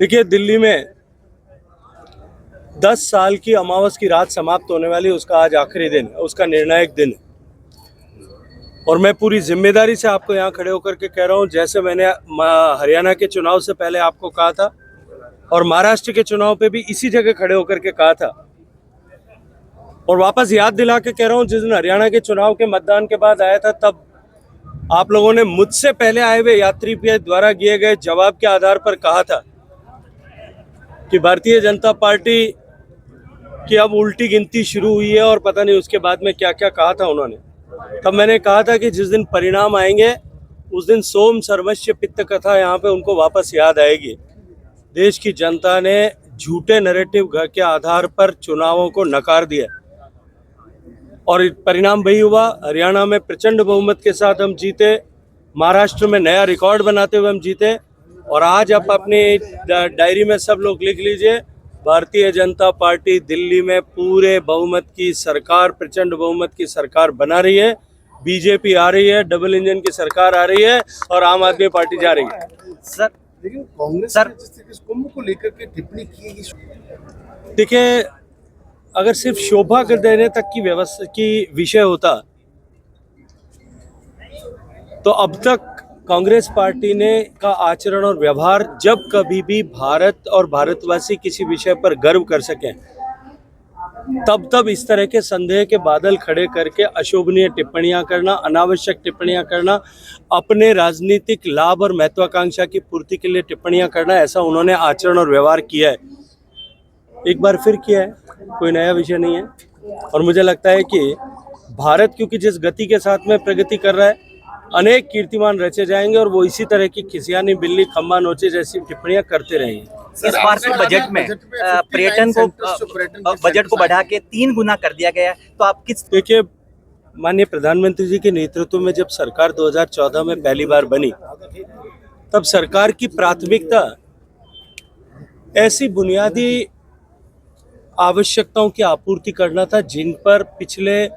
देखिए, दिल्ली में 10 साल की अमावस की रात समाप्त होने वाली, उसका आज आखिरी दिन है, उसका निर्णायक दिन है। और मैं पूरी जिम्मेदारी से आपको यहाँ खड़े होकर के कह रहा हूँ, जैसे मैंने हरियाणा के चुनाव से पहले आपको कहा था और महाराष्ट्र के चुनाव पे भी इसी जगह खड़े होकर के कहा था, और वापस याद दिला के कह रहा हूँ, जिस दिन हरियाणा के चुनाव के मतदान के बाद आया था, तब आप लोगों ने मुझसे पहले आए हुए यात्री द्वारा दिए गए जवाब के आधार पर कहा था कि भारतीय जनता पार्टी की अब उल्टी गिनती शुरू हुई है, और पता नहीं उसके बाद में क्या क्या कहा था उन्होंने। तब मैंने कहा था कि जिस दिन परिणाम आएंगे उस दिन सोम सर्वस्व पित्त कथा यहाँ पे उनको वापस याद आएगी। देश की जनता ने झूठे नैरेटिव के आधार पर चुनावों को नकार दिया, और परिणाम वही हुआ। हरियाणा में प्रचंड बहुमत के साथ हम जीते, महाराष्ट्र में नया रिकॉर्ड बनाते हुए हम जीते, और आज आप अपनी डायरी में सब लोग लिख लीजिए, भारतीय जनता पार्टी दिल्ली में पूरे बहुमत की सरकार, प्रचंड बहुमत की सरकार बना रही है। बीजेपी आ रही है, डबल इंजन की सरकार आ रही है, और आम आदमी पार्टी जा रही है। सर, लेकिन कांग्रेस सर, ने जिस तरीके से कुंभ को लेकर के टिप्पणी की है, देखिए, अगर सिर्फ शोभा कर देने तक की व्यवस्था की विषय होता तो अब तक कांग्रेस पार्टी ने का आचरण और व्यवहार, जब कभी भी भारत और भारतवासी किसी विषय पर गर्व कर सकें, तब इस तरह के संदेह के बादल खड़े करके अशोभनीय टिप्पणियां करना, अनावश्यक टिप्पणियां करना, अपने राजनीतिक लाभ और महत्वाकांक्षा की पूर्ति के लिए टिप्पणियां करना, ऐसा उन्होंने आचरण और व्यवहार किया है। एक बार फिर किया है, कोई नया विषय नहीं है। और मुझे लगता है कि भारत क्योंकि जिस गति के साथ में प्रगति कर रहा है, अनेक कीर्तिमान रचे जाएंगे, और वो इसी तरह की खिसियानी बिल्ली खम्बा नोचे जैसी टिप्पणियां करते रहेंगे। इस बार के बजट में पर्यटन को बजट को बढ़ा के 3 गुना कर दिया गया है, तो आप किस देखिए, माननीय प्रधानमंत्री जी के नेतृत्व में जब सरकार 2014 में पहली बार बनी, तब सरकार की प्राथमिकता ऐसी बुनियादी आवश्यकताओं की आपूर्ति करना था जिन पर पिछले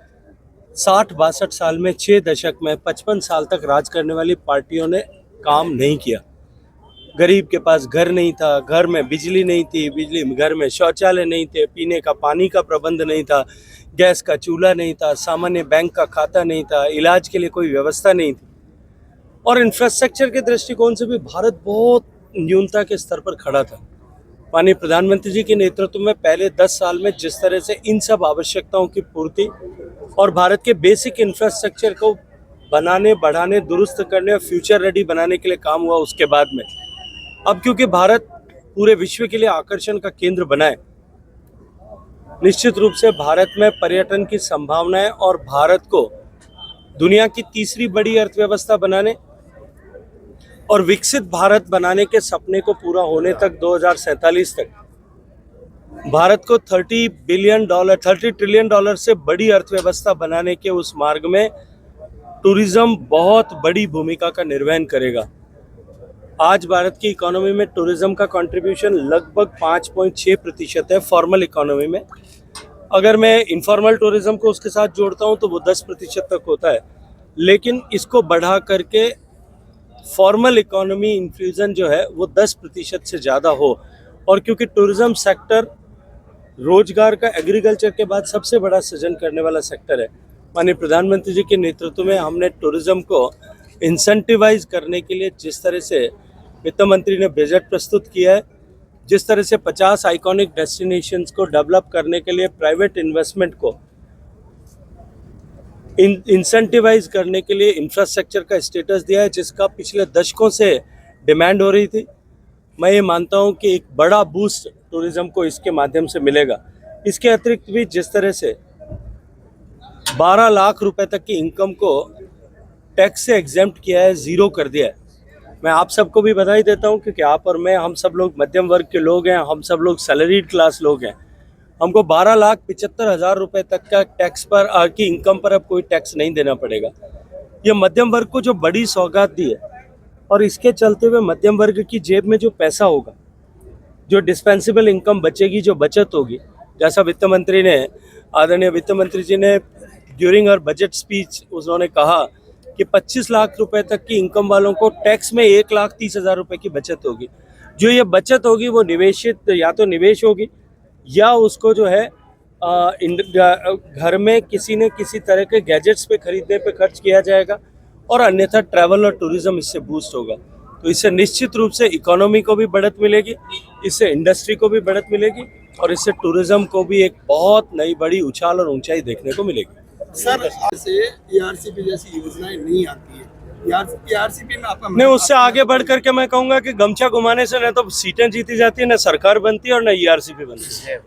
60-62 साल में, 6 दशक में, 55 साल तक राज करने वाली पार्टियों ने काम नहीं किया। गरीब के पास घर नहीं था, घर में बिजली नहीं थी, घर में शौचालय नहीं थे, पीने का पानी का प्रबंध नहीं था, गैस का चूल्हा नहीं था, सामान्य बैंक का खाता नहीं था, इलाज के लिए कोई व्यवस्था नहीं थी, और इंफ्रास्ट्रक्चर के दृष्टिकोण से भी भारत बहुत न्यूनता के स्तर पर खड़ा था। माननीय प्रधानमंत्री जी के नेतृत्व में पहले 10 साल में जिस तरह से इन सब आवश्यकताओं की पूर्ति और भारत के बेसिक इंफ्रास्ट्रक्चर को बनाने, बढ़ाने, दुरुस्त करने और फ्यूचर रेडी बनाने के लिए काम हुआ, उसके बाद में अब क्योंकि भारत पूरे विश्व के लिए आकर्षण का केंद्र बना है, निश्चित रूप से भारत में पर्यटन की संभावनाएं और भारत को दुनिया की तीसरी बड़ी अर्थव्यवस्था बनाने और विकसित भारत बनाने के सपने को पूरा होने तक 2047 तक भारत को $30 ट्रिलियन से बड़ी अर्थव्यवस्था बनाने के उस मार्ग में टूरिज्म बहुत बड़ी भूमिका का निर्वहन करेगा। आज भारत की इकोनॉमी में टूरिज्म का कंट्रीब्यूशन लगभग 5.6% है फॉर्मल इकोनॉमी में। अगर मैं इनफॉर्मल टूरिज्म को उसके साथ जोड़ता हूं तो वो 10% तक होता है, लेकिन इसको बढ़ा करके फॉर्मल इकोनॉमी इन्फ्यूजन जो है वो 10% से ज़्यादा हो, और क्योंकि टूरिज्म सेक्टर रोजगार का एग्रीकल्चर के बाद सबसे बड़ा सृजन करने वाला सेक्टर है, माननीय प्रधानमंत्री जी के नेतृत्व में हमने टूरिज्म को इंसेंटिवाइज करने के लिए जिस तरह से वित्त मंत्री ने बजट प्रस्तुत किया है, जिस तरह से 50 आइकॉनिक डेस्टिनेशंस को डेवलप करने के लिए प्राइवेट इन्वेस्टमेंट को इंसेंटिवाइज करने के लिए इंफ्रास्ट्रक्चर का स्टेटस दिया है, जिसका पिछले दशकों से डिमांड हो रही थी, मैं ये मानता हूँ कि एक बड़ा बूस्ट टूरिज्म को इसके माध्यम से मिलेगा। इसके अतिरिक्त भी जिस तरह से 12 लाख रुपए तक की इनकम को टैक्स से एग्जेम्प्ट किया है, ज़ीरो कर दिया है, मैं आप सबको भी बधाई देता हूं, क्योंकि आप और मैं, हम सब लोग मध्यम वर्ग के लोग हैं, हम सब लोग सैलरीड क्लास लोग हैं। हमको 12,75,000 रुपए तक का टैक्स पर की इनकम पर अब कोई टैक्स नहीं देना पड़ेगा। ये मध्यम वर्ग को जो बड़ी सौगात दी है, और इसके चलते हुए मध्यम वर्ग की जेब में जो पैसा होगा, जो डिस्पेंसिबल इनकम बचेगी, जो बचत होगी, जैसा वित्त मंत्री ने, आदरणीय वित्त मंत्री जी ने ड्यूरिंग और बजट स्पीच उन्होंने कहा कि 25 लाख रुपए तक की इनकम वालों को टैक्स में 1,30,000 रुपए की बचत होगी, जो ये बचत होगी वो निवेशित या तो निवेश होगी या उसको जो है घर में किसी न किसी तरह के गैजेट्स पे खरीदने पे खर्च किया जाएगा और अन्यथा ट्रैवल और टूरिज्म इससे बूस्ट होगा। तो इससे निश्चित रूप से इकोनॉमी को भी बढ़त मिलेगी, इससे इंडस्ट्री को भी बढ़त मिलेगी और इससे टूरिज्म को भी एक बहुत नई बड़ी उछाल और ऊंचाई देखने को मिलेगी। सर से ईआरसीपी जैसी योजनाएं नहीं आती है, ईआरसीपी में आपका नहीं, उससे आगे बढ़ करके मैं कहूंगा कि गमछा घुमाने से न तो सीटें जीती जाती है, न सरकार बनती है और न ईआरसीपी बनती है।